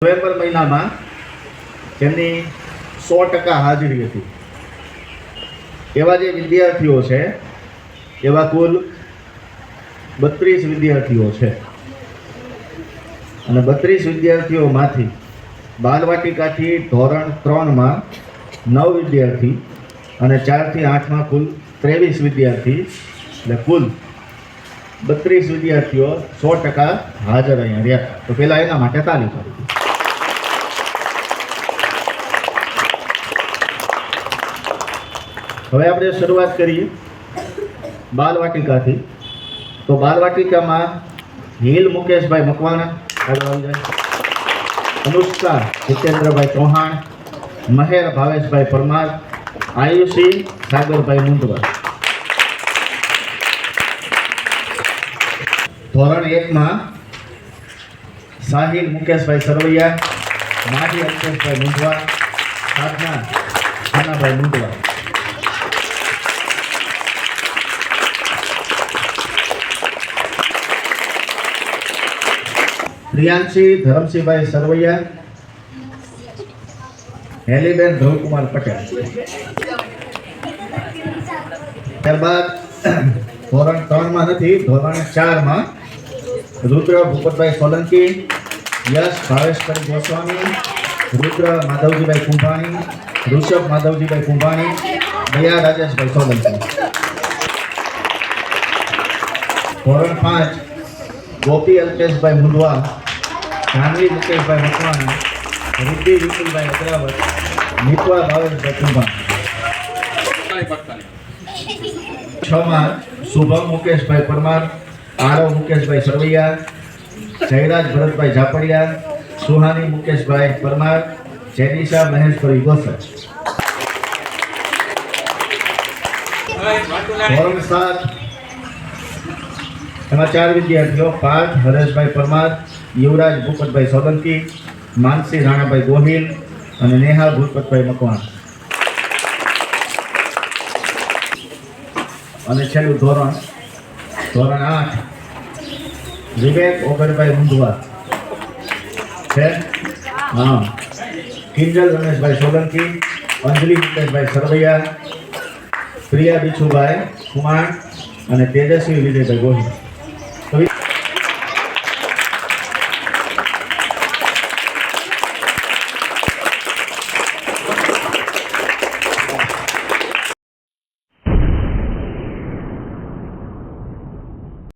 November મહિનામાં જેમની 100% હાજરી હતી એવા જે વિદ્યાર્થીઓ છે એવા કુલ 32 વિદ્યાર્થીઓ છે અને 32 વિદ્યાર્થીઓમાંથી બાલવાટિકાથી ધોરણ 3માં 9 વિદ્યાર્થી અને 4 થી 8માં કુલ 23 વિદ્યાર્થી એટલે કુલ 32 વિદ્યાર્થીઓ 100% હાજર અહીંયા રહ્યા. તો પહેલાં એના માટે તાલી પાડી. હવે આપણે શરૂઆત કરીએ બાલવાટિકાથી. તો બાલવાટિકામાં હિલ મુકેશભાઈ મકવાણા આગળ આવી જાય, અનુષ્કા જીતેન્દ્રભાઈ ચૌહાણ, મહેર ભાવેશભાઈ પરમાર, આયુષી સાગરભાઈ મુંદવા. ધોરણ 1માં સાહિલ મુકેશભાઈ સરવૈયા, માજી અલ્પેશભાઈ મુંદવા, સાધના ખાનાભાઈ મુંદવા. પ્રિયાંશી ધરમસિંહભાઈ સરવૈયા, હેલીબેન ધ્રુવકુમાર પટેલ. ત્યારબાદ ધોરણ 3માં નથી, ધોરણ 4માં રુદ્ર ભૂપતભાઈ સોલંકી, યશ ભાવેશભાઈ ગોસ્વામી, રુદ્ર માધવજીભાઈ કુંભાણી, ઋષભ માધવજીભાઈ કુંભાણી, દયા રાજેશભાઈ સોલંકી. ધોરણ 5 ગોપી અલ્પેશભાઈ મુંદવા, જાનવી મુકેશભાઈ મકવાણા, રિદ્ધિ વિપુલભાઈ અગ્રાવત, નીતવા ભાવેશભાઈ કુંભાણી. 6માં શુભમ મુકેશભાઈ પરમાર, આરવ મુકેશભાઈ સરવૈયા, જયરાજ ભરતભાઈ ઝાપડિયા, સુહાની મુકેશભાઈ પરમાર, જેનિશા મહેશભાઈ ગોસર. ધોરણ 7 એમાં 4 વિદ્યાર્થીઓ પાર્થ હરેશભાઈ પરમાર, યુવરાજ ભૂપતભાઈ સોલંકી, માનસી રાણાભાઈ ગોહિલ અને નેહા ભૂપતભાઈ મકવાણા. અને છેલ્લું ધોરણ 8 વિવેક ઓગણભાઈ મુંદવા છે. હા, કિંજલ રમેશભાઈ સોલંકી, અંજલિ મુકેશભાઈ સરવૈયા, પ્રિયા બિછુભાઈ કુમાર અને તેજસ્વી વિજયભાઈ ગોહિલ.